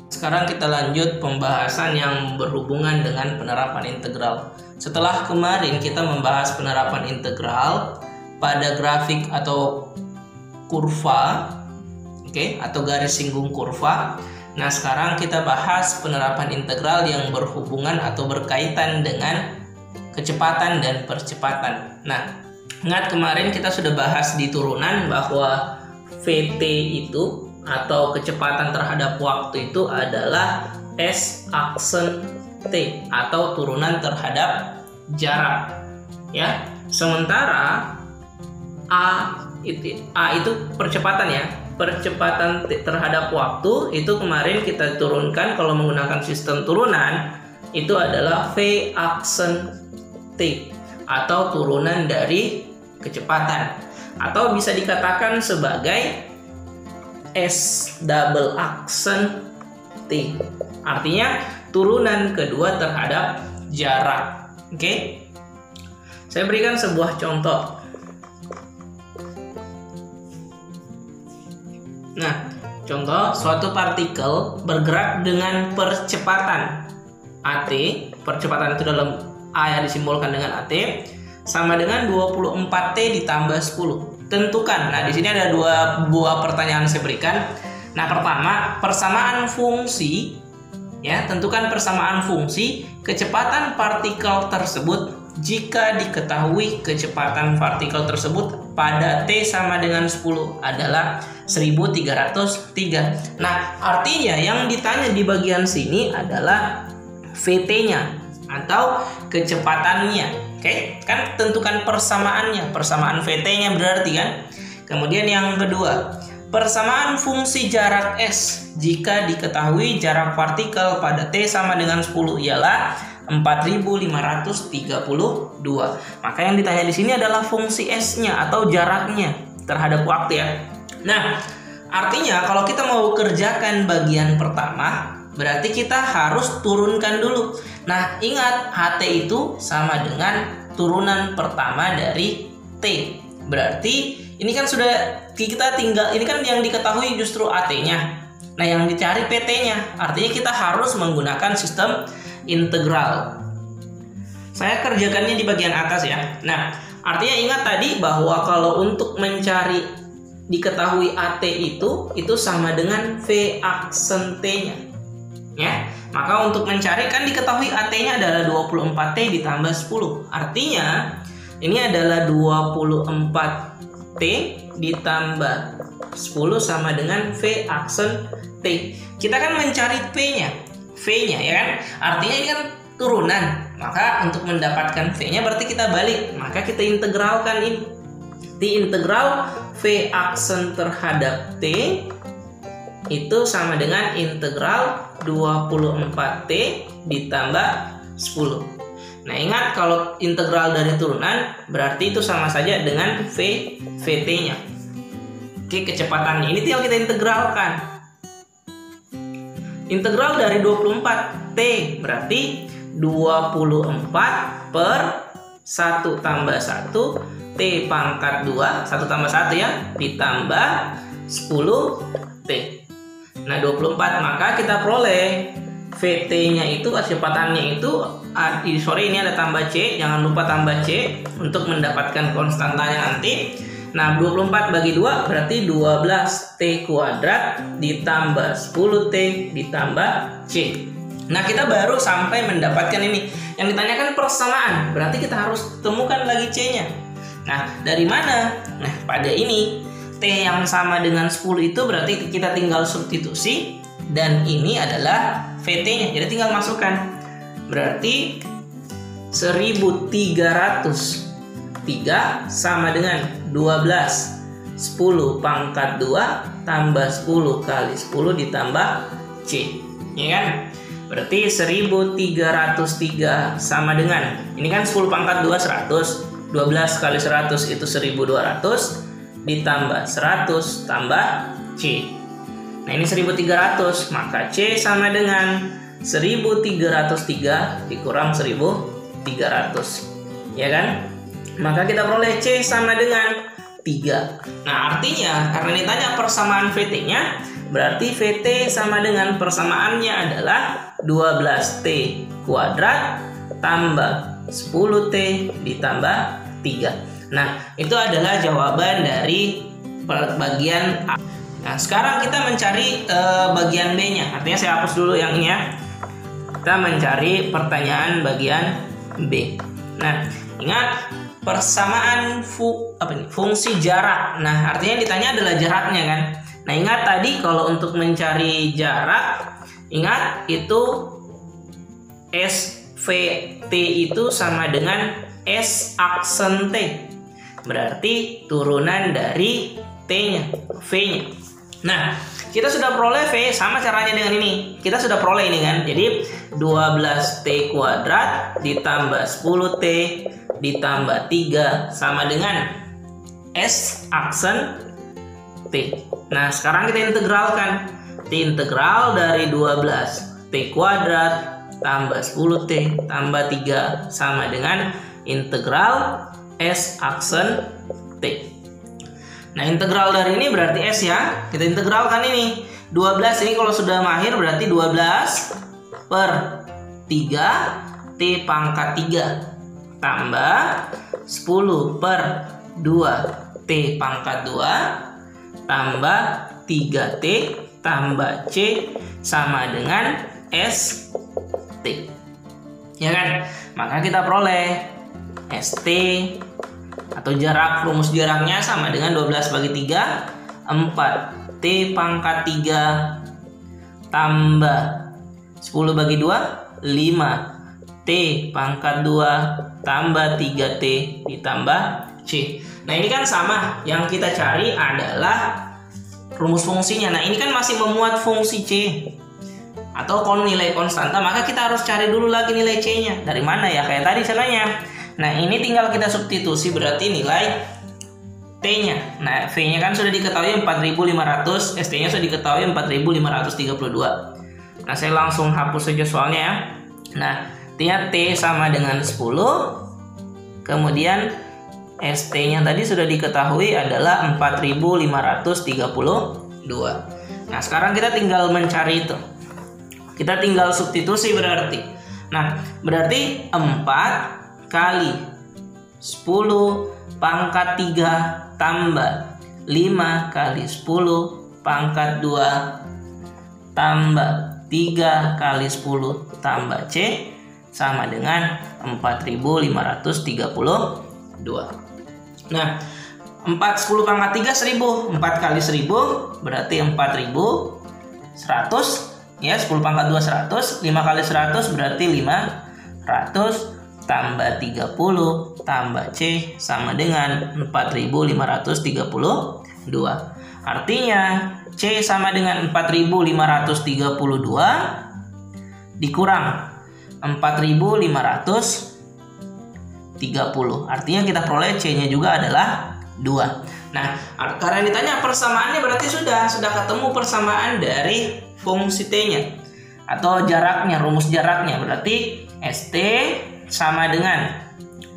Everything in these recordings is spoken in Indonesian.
Sekarang kita lanjut pembahasan yang berhubungan dengan penerapan integral. Setelah kemarin kita membahas penerapan integral pada grafik atau kurva, atau garis singgung kurva. Nah, sekarang kita bahas penerapan integral yang berhubungan atau berkaitan dengan kecepatan dan percepatan. Nah, ingat kemarin kita sudah bahas di turunan bahwa Vt itu atau kecepatan terhadap waktu itu adalah S aksen T atau turunan terhadap jarak, ya. Sementara A itu percepatan, ya. Percepatan terhadap waktu itu kemarin kita turunkan kalau menggunakan sistem turunan itu adalah V aksen T atau turunan dari kecepatan, atau bisa dikatakan sebagai S double aksen T, artinya turunan kedua terhadap jarak. Saya berikan sebuah contoh. Nah, contoh suatu partikel bergerak dengan percepatan AT, percepatan itu dalam A yang disimbolkan dengan AT, sama dengan 24T ditambah 10. Tentukan. Nah, di sini ada dua buah pertanyaan saya berikan. Nah, pertama, persamaan fungsi, ya, tentukan persamaan fungsi kecepatan partikel tersebut jika diketahui kecepatan partikel tersebut pada T sama dengan 10 adalah 1303. Nah, artinya yang ditanya di bagian sini adalah Vt-nya atau kecepatannya. Kan tentukan persamaannya, persamaan Vt-nya berarti kan. Kemudian yang kedua, persamaan fungsi jarak S jika diketahui jarak partikel pada T sama dengan 10 ialah 4532. Maka yang ditanya di sini adalah fungsi S-nya atau jaraknya terhadap waktu, ya. Nah, artinya kalau kita mau kerjakan bagian pertama, berarti kita harus turunkan dulu. Nah, ingat HT itu sama dengan turunan pertama dari T. Berarti ini kan sudah kita tinggal, ini kan yang diketahui justru AT-nya. Nah, yang dicari PT-nya. Artinya kita harus menggunakan sistem integral. Saya kerjakannya di bagian atas, ya. Nah, artinya ingat tadi bahwa kalau untuk mencari diketahui AT itu sama dengan V aksen T-nya. Ya, maka untuk mencari kan diketahui AT-nya adalah 24T ditambah 10. Artinya ini adalah 24T ditambah 10 sama dengan V aksen T. Kita kan mencari V-nya, ya kan? Artinya ini kan turunan. Maka untuk mendapatkan V-nya berarti kita balik. Maka kita integralkan ini. Diintegral V aksen terhadap T itu sama dengan integral 24T ditambah 10. Nah, ingat kalau integral dari turunan berarti itu sama saja dengan Vt-nya. Kecepatannya ini tinggal kita integralkan. Integral dari 24T berarti 24 per 1 tambah 1 T pangkat 2, 1 tambah 1, ya, ditambah 10T. Nah, 24, maka kita peroleh Vt-nya itu, kecepatannya itu, ini ada tambah C, jangan lupa tambah C untuk mendapatkan konstantanya nanti. Nah, 24 bagi 2 berarti 12T kuadrat ditambah 10T ditambah C. Nah, kita baru sampai mendapatkan ini. Yang ditanyakan persamaan, berarti kita harus temukan lagi C-nya. Nah, dari mana? Nah, pada ini T yang sama dengan 10 itu berarti kita tinggal substitusi, dan ini adalah Vt-nya, jadi tinggal masukkan. Berarti 1303 sama dengan 12 10 pangkat 2 tambah 10 kali 10 ditambah C, ya kan? Berarti 1303 sama dengan, ini kan 10 pangkat 2 100, 12 kali 100 itu 1200 ditambah 100 tambah C. Nah, ini 1300, maka C sama dengan 1303 dikurang 1200. 300. Ya kan? Maka kita peroleh C sama dengan 3. Nah, artinya karena ditanya persamaan VT-nya, berarti VT sama dengan persamaannya adalah 12T kuadrat tambah 10T ditambah 3. Nah, itu adalah jawaban dari bagian A. Nah, sekarang kita mencari bagian B-nya. Artinya saya hapus dulu yang ini ya. Kita mencari pertanyaan bagian B. Nah, ingat persamaan fungsi jarak. Nah, artinya ditanya adalah jaraknya kan. Nah, ingat tadi kalau untuk mencari jarak, ingat itu SVT itu sama dengan S aksen T. Berarti turunan dari T-nya, V-nya. Nah, kita sudah peroleh V sama caranya dengan ini. Kita sudah peroleh ini kan. Jadi 12T kuadrat ditambah 10T ditambah 3 sama dengan S aksen T. Nah, sekarang kita integralkan. T integral dari 12T kuadrat tambah 10T tambah 3 sama dengan integral S aksen T. Nah, integral dari ini berarti S ya. Kita integralkan ini. 12 ini kalau sudah mahir berarti 12 per 3 T pangkat 3 tambah 10 per 2 T pangkat 2 tambah 3T tambah C sama dengan S T. Ya kan? Maka kita peroleh ST atau jarak, rumus jaraknya sama dengan 12 bagi 3 4 T pangkat 3 tambah 10 bagi 2 5 T pangkat 2 tambah 3T ditambah C. Nah, ini kan sama. Yang kita cari adalah rumus fungsinya. Nah, ini kan masih memuat fungsi C atau nilai konstanta, maka kita harus cari dulu lagi nilai C-nya. Dari mana ya? Kayak tadi caranya. Nah, ini tinggal kita substitusi, berarti nilai T-nya. Nah, V-nya kan sudah diketahui 4500, ST-nya sudah diketahui 4532. Nah, saya langsung hapus saja soalnya ya. Nah, T sama dengan 10. Kemudian ST-nya tadi sudah diketahui adalah 4532. Nah, sekarang kita tinggal mencari itu. Kita tinggal substitusi berarti. Nah, berarti 4 kali 10 pangkat 3 tambah 5 kali 10 pangkat 2 tambah 3 kali 10 tambah C sama dengan 4532. Nah, 10 pangkat 3 1000. 4 kali 1000 berarti 4100. Ya, 10 pangkat 2 100. 5 kali 100 berarti 500 tambah 30 tambah C sama dengan 4532. Artinya C sama dengan 4532 dikurang 4530. Artinya kita peroleh C-nya juga adalah 2. Nah, karena ditanya persamaannya berarti sudah ketemu persamaan dari fungsi T-nya atau jaraknya, rumus jaraknya. Berarti ST sama dengan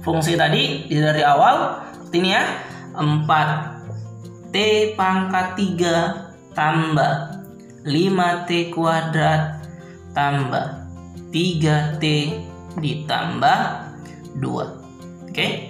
fungsi tadi dari awal, ini ya, 4T pangkat 3 tambah 5T kuadrat tambah 3T ditambah 2. Oke?